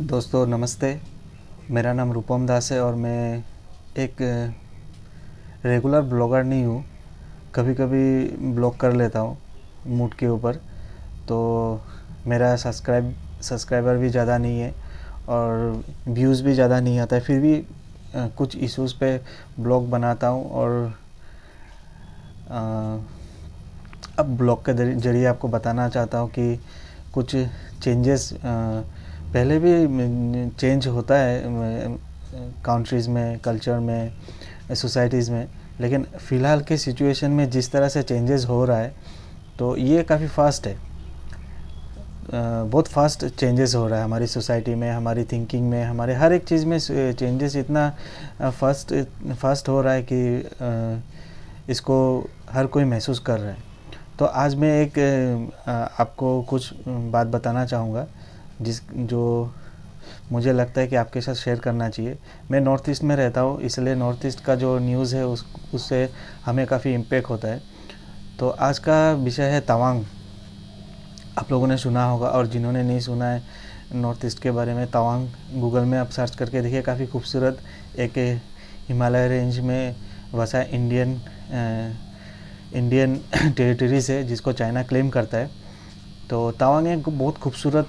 दोस्तों नमस्ते, मेरा नाम रूपम दास है और मैं एक रेगुलर ब्लॉगर नहीं हूँ। कभी कभी ब्लॉग कर लेता हूँ मूड के ऊपर। तो मेरा सब्सक्राइबर भी ज़्यादा नहीं है और व्यूज़ भी ज़्यादा नहीं आता है, फिर भी कुछ इश्यूज़ पे ब्लॉग बनाता हूँ। और अब ब्लॉग के जरिए आपको बताना चाहता हूँ कि कुछ चेंजेस पहले भी चेंज होता है कंट्रीज़ में, कल्चर में, सोसाइटीज़ में, लेकिन फ़िलहाल के सिचुएशन में जिस तरह से चेंजेस हो रहा है तो ये काफ़ी फास्ट है। बहुत फास्ट चेंजेस हो रहा है हमारी सोसाइटी में, हमारी थिंकिंग में, हमारे हर एक चीज़ में चेंजेस इतना फास्ट हो रहा है कि इसको हर कोई महसूस कर रहा है। तो आज मैं एक आपको कुछ बात बताना चाहूँगा जो मुझे लगता है कि आपके साथ शेयर करना चाहिए। मैं नॉर्थ ईस्ट में रहता हूँ, इसलिए नॉर्थ ईस्ट का जो न्यूज़ है उससे हमें काफ़ी इम्पैक्ट होता है। तो आज का विषय है तवांग। आप लोगों ने सुना होगा, और जिन्होंने नहीं सुना है नॉर्थ ईस्ट के बारे में, तवांग गूगल में आप सर्च करके देखिए। काफ़ी खूबसूरत एक हिमालय रेंज में वसा इंडियन टेरिटरीज है जिसको चाइना क्लेम करता है। तो तवांग एक बहुत खूबसूरत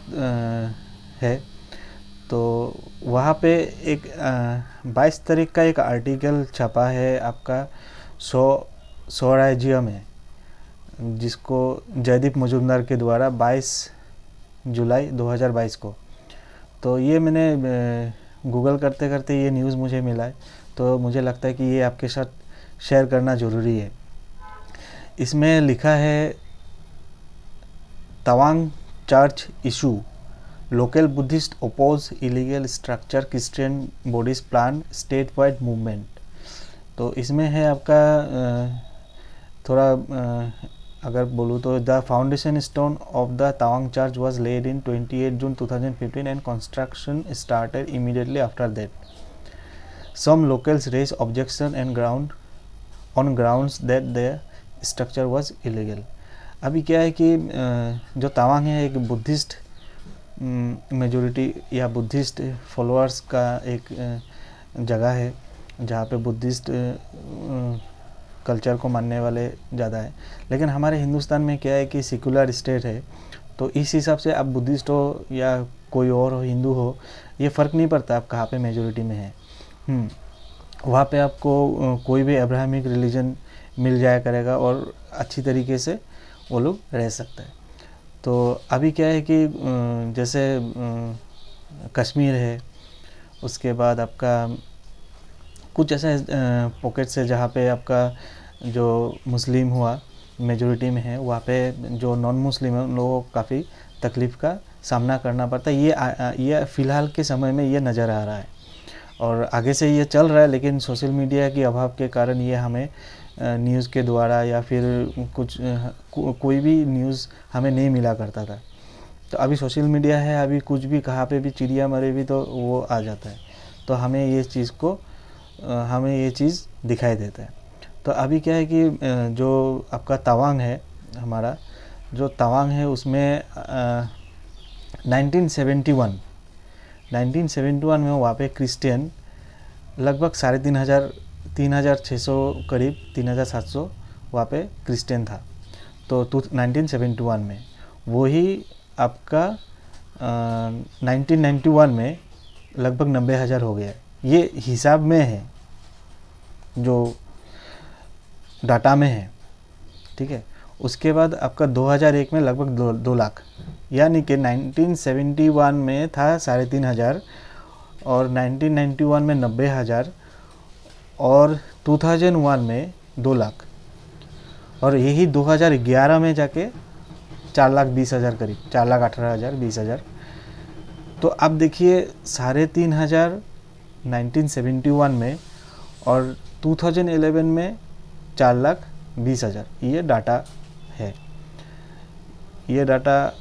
है। तो वहाँ पे एक 22 तारीख का एक आर्टिकल छपा है आपका स्वराज्य में, जिसको जयदीप मजूमदार के द्वारा 22 जुलाई 2022 को। तो ये मैंने गूगल करते करते ये न्यूज़ मुझे मिला है, तो मुझे लगता है कि ये आपके साथ शेयर करना ज़रूरी है। इसमें लिखा है Tawang church issue, local Buddhist oppose illegal structure, Christian bodies plan state wide movement. तो इसमें है आपका थोड़ा अगर बोलूँ तो the foundation stone of the Tawang church was laid in 28 June 2015 and construction started immediately after that. Some locals raise objection and on grounds that the structure was illegal. अभी क्या है कि जो तवांग है एक बुद्धिस्ट मेजॉरिटी या बुद्धिस्ट फॉलोअर्स का एक जगह है जहाँ पे बुद्धिस्ट कल्चर को मानने वाले ज़्यादा है। लेकिन हमारे हिंदुस्तान में क्या है कि सेकुलर स्टेट है, तो इस हिसाब से आप बुद्धिस्ट हो या कोई और हो, हिंदू हो, ये फ़र्क नहीं पड़ता आप कहाँ पे मेजॉरिटी में है। वहाँ पे आपको कोई भी अब्राहमिक रिलीजन मिल जाया करेगा और अच्छी तरीके से वो लोग रह सकते हैं। तो अभी क्या है कि जैसे कश्मीर है, उसके बाद आपका कुछ ऐसा पॉकेट्स है जहाँ पे आपका जो मुस्लिम हुआ मेजॉरिटी में है, वहाँ पे जो नॉन मुस्लिम है उन लोगों को काफ़ी तकलीफ़ का सामना करना पड़ता है। ये फ़िलहाल के समय में ये नज़र आ रहा है और आगे से ये चल रहा है, लेकिन सोशल मीडिया के अभाव के कारण ये हमें न्यूज़ के द्वारा या फिर कोई भी न्यूज़ हमें नहीं मिला करता था। तो अभी सोशल मीडिया है, अभी कुछ भी कहाँ पे भी चिड़िया मरे भी तो वो आ जाता है, तो हमें ये चीज़ दिखाई देता है। तो अभी क्या है कि जो आपका तवांग है, हमारा जो तवांग है उसमें 1971 में वहाँ पे क्रिश्चियन लगभग 3,600 करीब 3,700 वहाँ पे क्रिश्चियन था। तो 1971 में वही आपका 1991 में लगभग 90,000 हो गया। ये हिसाब में है, जो डाटा में है, ठीक है। उसके बाद आपका 2001 में लगभग 2 लाख, यानी कि 1971 में था 3,500 और 1991 में 90,000 और 2001 में 2 लाख, और यही 2011 में जाके 4,20,000 करीब, 4,18,000 20,000। तो अब देखिए 3,500 1971 में और 2011 में 4,20,000, ये डाटा है। ये डाटा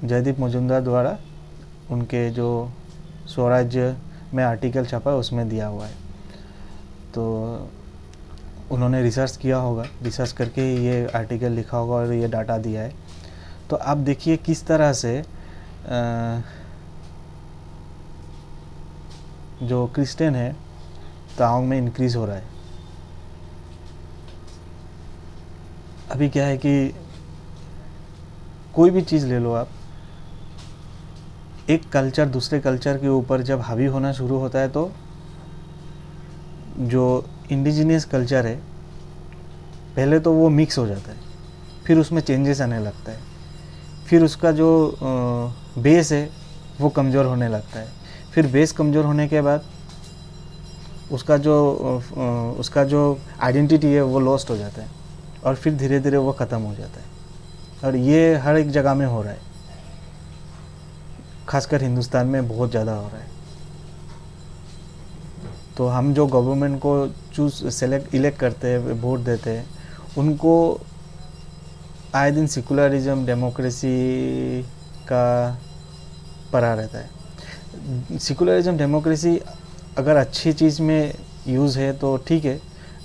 जयदीप मजुमदार द्वारा उनके जो स्वराज्य में आर्टिकल छपा उसमें दिया हुआ है। तो उन्होंने रिसर्च किया होगा, रिसर्च करके ये आर्टिकल लिखा होगा और ये डाटा दिया है। तो आप देखिए किस तरह से जो क्रिश्चियन है ताओंग में इंक्रीज़ हो रहा है। अभी क्या है कि कोई भी चीज़ ले लो आप, एक कल्चर दूसरे कल्चर के ऊपर जब हावी होना शुरू होता है तो जो इंडिजिनियस कल्चर है पहले तो वो मिक्स हो जाता है, फिर उसमें चेंजेस आने लगता है, फिर उसका जो बेस है वो कमज़ोर होने लगता है, फिर बेस कमज़ोर होने के बाद उसका जो आइडेंटिटी है वो लॉस्ट हो जाता है और फिर धीरे धीरे वो ख़त्म हो जाता है। और ये हर एक जगह में हो रहा है, खासकर हिंदुस्तान में बहुत ज़्यादा हो रहा है। तो हम जो गवर्नमेंट को इलेक्ट करते हैं, वोट देते हैं, उनको आए दिन सेकुलरिज्म डेमोक्रेसी का पड़ा रहता है। सेकुलरिज्म डेमोक्रेसी अगर अच्छी चीज़ में यूज़ है तो ठीक है,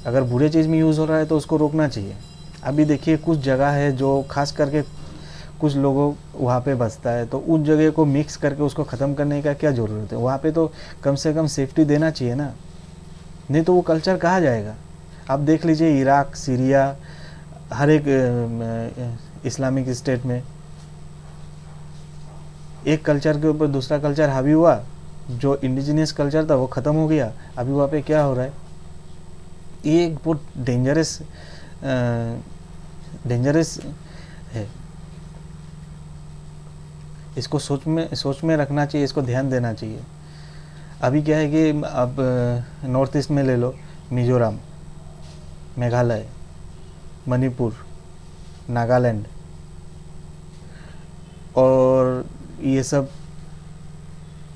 अगर बुरे चीज़ में यूज़ हो रहा है तो उसको रोकना चाहिए। अभी देखिए कुछ जगह है जो खास करके कुछ लोगों वहाँ पे बसता है, तो उस जगह को मिक्स करके उसको ख़त्म करने का क्या ज़रूरत है। वहाँ पे तो कम से कम सेफ्टी देना चाहिए ना, नहीं तो वो कल्चर कहाँ जाएगा। आप देख लीजिए इराक, सीरिया, हर एक इस्लामिक स्टेट में एक कल्चर के ऊपर दूसरा कल्चर हावी हुआ, जो इंडिजिनियस कल्चर था वो ख़त्म हो गया। अभी वहाँ पे क्या हो रहा है, ये एक बहुत डेंजरस है। इसको सोच में रखना चाहिए, इसको ध्यान देना चाहिए। अभी क्या है कि अब नॉर्थ ईस्ट में ले लो, मिजोरम, मेघालय, मणिपुर, नागालैंड, और ये सब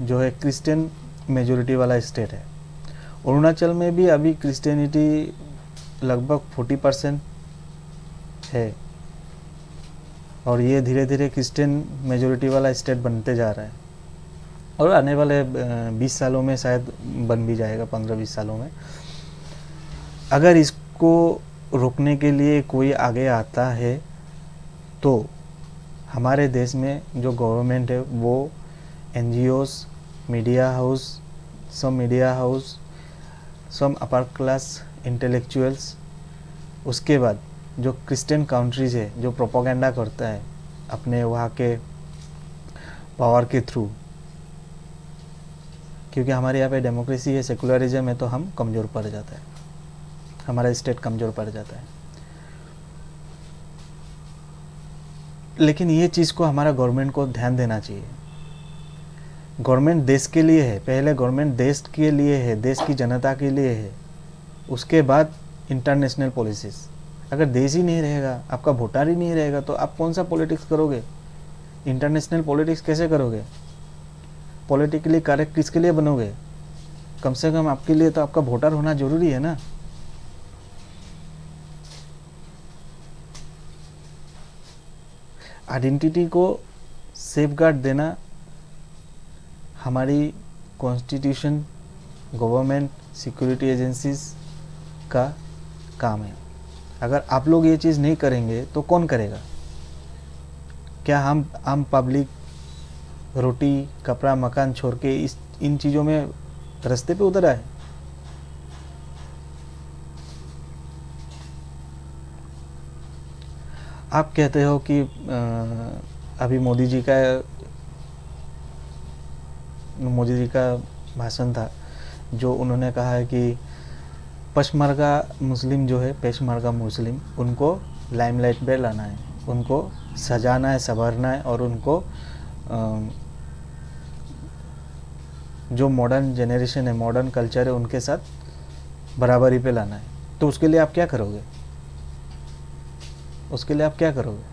जो है क्रिश्चियन मेजॉरिटी वाला स्टेट है। अरुणाचल में भी अभी क्रिश्चियनिटी लगभग 40% है और ये धीरे धीरे क्रिश्चियन मेजॉरिटी वाला स्टेट बनते जा रहा है और आने वाले 20 सालों में शायद बन भी जाएगा, 15-20 सालों में। अगर इसको रोकने के लिए कोई आगे आता है तो हमारे देश में जो गवर्नमेंट है वो NGOs, मीडिया हाउस, सम अपर क्लास इंटेलेक्चुअल्स, उसके बाद जो क्रिश्चियन कंट्रीज है जो प्रोपोगेंडा करता है अपने वहाँ के पावर के थ्रू, क्योंकि हमारे यहाँ पे डेमोक्रेसी है, सेकुलरिज्म है, तो हम कमज़ोर पड़ जाता है, हमारा स्टेट कमज़ोर पड़ जाता है। लेकिन ये चीज़ को हमारा गवर्नमेंट को ध्यान देना चाहिए। गवर्नमेंट देश के लिए है, पहले गवर्नमेंट देश के लिए है, देश की जनता के लिए है, उसके बाद इंटरनेशनल पॉलिसीज़। अगर देश ही नहीं रहेगा, आपका वोटर ही नहीं रहेगा, तो आप कौन सा पॉलिटिक्स करोगे, इंटरनेशनल पॉलिटिक्स कैसे करोगे, पॉलिटिकली करेक्ट किसके लिए बनोगे। कम से कम आपके लिए तो आपका वोटर होना जरूरी है ना। आइडेंटिटी को सेफगार्ड देना हमारी कॉन्स्टिट्यूशन, गवर्नमेंट, सिक्योरिटी एजेंसीज का काम है। अगर आप लोग ये चीज़ नहीं करेंगे तो कौन करेगा। क्या हम आम पब्लिक रोटी कपड़ा मकान छोड़ के इन चीज़ों में रास्ते पे उतर आए। आप कहते हो कि अभी मोदी जी का भाषण था जो उन्होंने कहा है कि पेशमर्गा मुस्लिम उनको लाइमलाइट पे लाना है, उनको सजाना है, संवारना है और उनको जो मॉडर्न जनरेशन है, मॉडर्न कल्चर है, उनके साथ बराबरी पे लाना है। तो उसके लिए आप क्या करोगे। उसके लिए आप क्या करोगे?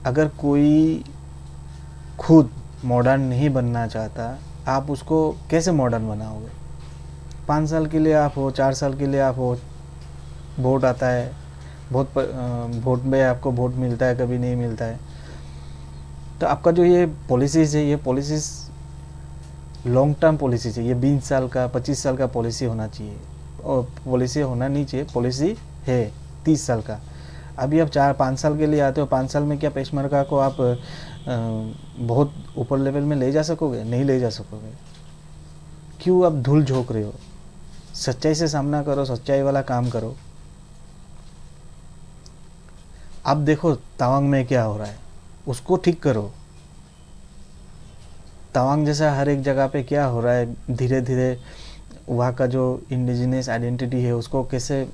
अगर कोई खुद मॉडर्न नहीं बनना चाहता, आप उसको कैसे मॉडर्न बनाओगे? 5 साल के लिए आप हो, 4 साल के लिए आप हो, वोट आता है, वोट में आपको वोट मिलता है, कभी नहीं मिलता है। तो आपका जो ये पॉलिसीज़ है, ये पॉलिसीज़ लॉन्ग टर्म पॉलिसीज़ है। ये 20 साल का, 25 साल का पॉलिसी होना चाहिए, और पॉलिसी होना नहीं चाहिए, पॉलिसी है 30 साल का। अभी आप 4-5 साल के लिए आते हो, 5 साल में क्या पेशमर्गा को आप बहुत ऊपर लेवल में ले जा सकोगे? नहीं ले जा सकोगे। क्यों आप धूल झोंक रहे हो? सच्चाई से सामना करो, सच्चाई वाला काम करो। अब देखो तवांग में क्या हो रहा है, उसको ठीक करो। तवांग जैसा हर एक जगह पे क्या हो रहा है, धीरे धीरे वहाँ का जो इंडिजिनियस आइडेंटिटी है उसको कैसे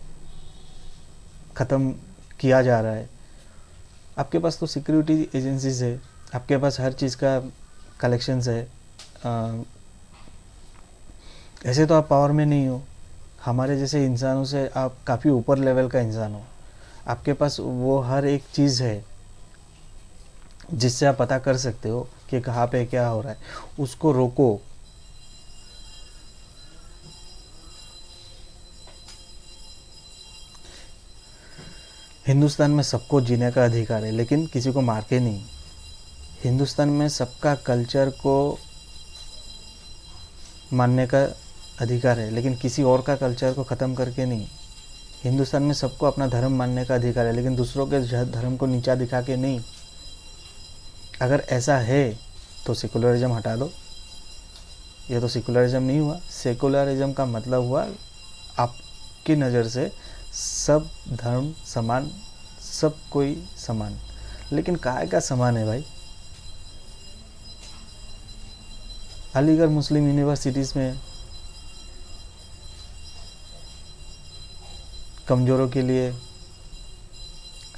ख़त्म किया जा रहा है। आपके पास तो सिक्योरिटी एजेंसीज है, आपके पास हर चीज़ का कलेक्शंस है। ऐसे तो आप पावर में नहीं हो, हमारे जैसे इंसानों से आप काफ़ी ऊपर लेवल का इंसान हो। आपके पास वो हर एक चीज़ है जिससे आप पता कर सकते हो कि कहाँ पे क्या हो रहा है। उसको रोको। हिंदुस्तान में सबको जीने का अधिकार है, लेकिन किसी को मार के नहीं। हिंदुस्तान में सबका कल्चर को मानने का अधिकार है, लेकिन किसी और का कल्चर को ख़त्म करके नहीं। हिंदुस्तान में सबको अपना धर्म मानने का अधिकार है, लेकिन दूसरों के धर्म को नीचा दिखा के नहीं। अगर ऐसा है तो सेकुलरिज्म हटा दो। ये तो सेकुलरिज्म नहीं हुआ। सेकुलरिज्म का मतलब हुआ आपकी नज़र से सब धर्म समान, सब कोई समान। लेकिन काहे का समान है भाई? अलीगढ़ मुस्लिम यूनिवर्सिटीज़ में कमज़ोरों के लिए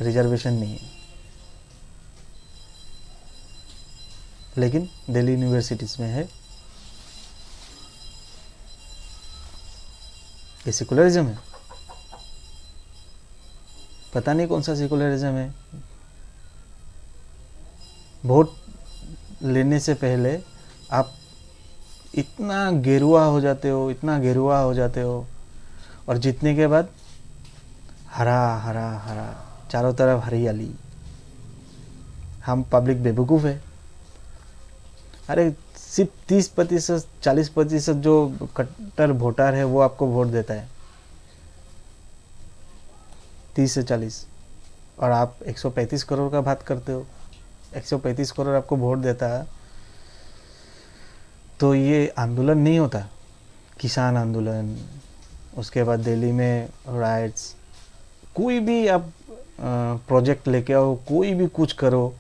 रिजर्वेशन नहीं है, लेकिन दिल्ली यूनिवर्सिटीज़ में है। ये सेकुलरिज्म है? पता नहीं कौन सा सेकुलरिज्म है। वोट लेने से पहले आप इतना गेरुआ हो जाते हो, इतना गेरुआ हो जाते हो, और जीतने के बाद हरा हरा हरा, चारों तरफ हरियाली। हम पब्लिक बेवकूफ़ है। अरे सिर्फ 30%, 40% जो कट्टर वोटर है वो आपको वोट देता है, 30 से 40, और आप 135 करोड़ का बात करते हो। 135 करोड़ आपको वोट देता है तो ये आंदोलन नहीं होता, किसान आंदोलन, उसके बाद दिल्ली में राइट्स, कोई भी आप प्रोजेक्ट लेके आओ, कोई भी कुछ करो,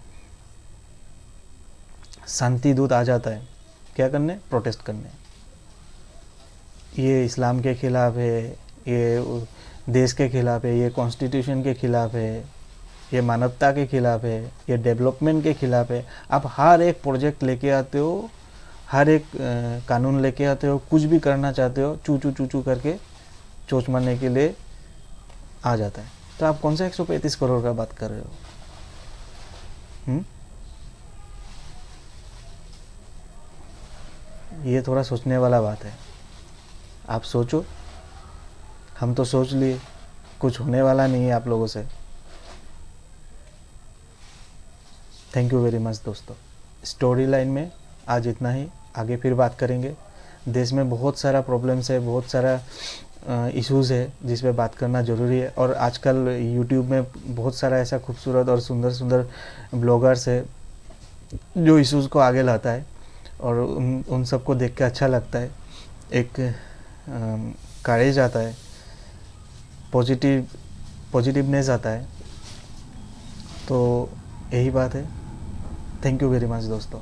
शांति दूत आ जाता है क्या करने? प्रोटेस्ट करने। ये इस्लाम के खिलाफ है, ये देश के खिलाफ है, ये कॉन्स्टिट्यूशन के खिलाफ है, ये मानवता के खिलाफ है, ये डेवलपमेंट के खिलाफ है। आप हर एक प्रोजेक्ट लेके आते हो, हर एक कानून लेके आते हो, कुछ भी करना चाहते हो, चू चू चू चू करके चोच मारने के लिए आ जाता है। तो आप कौन सा 135 करोड़ का बात कर रहे हो? ये थोड़ा सोचने वाला बात है। आप सोचो, हम तो सोच लिए, कुछ होने वाला नहीं है आप लोगों से। थैंक यू वेरी मच दोस्तों। स्टोरी लाइन में आज इतना ही, आगे फिर बात करेंगे। देश में बहुत सारा प्रॉब्लम्स है, बहुत सारा इश्यूज़ है जिस पे बात करना ज़रूरी है। और आजकल यूट्यूब में बहुत सारा ऐसा खूबसूरत और सुंदर सुंदर ब्लॉगर्स है जो इश्यूज़ को आगे लाता है, और उन सबको देख के अच्छा लगता है। एक करेज आता है, पॉजिटिवनेस आता है। तो यही बात है। थैंक यू वेरी मच दोस्तों।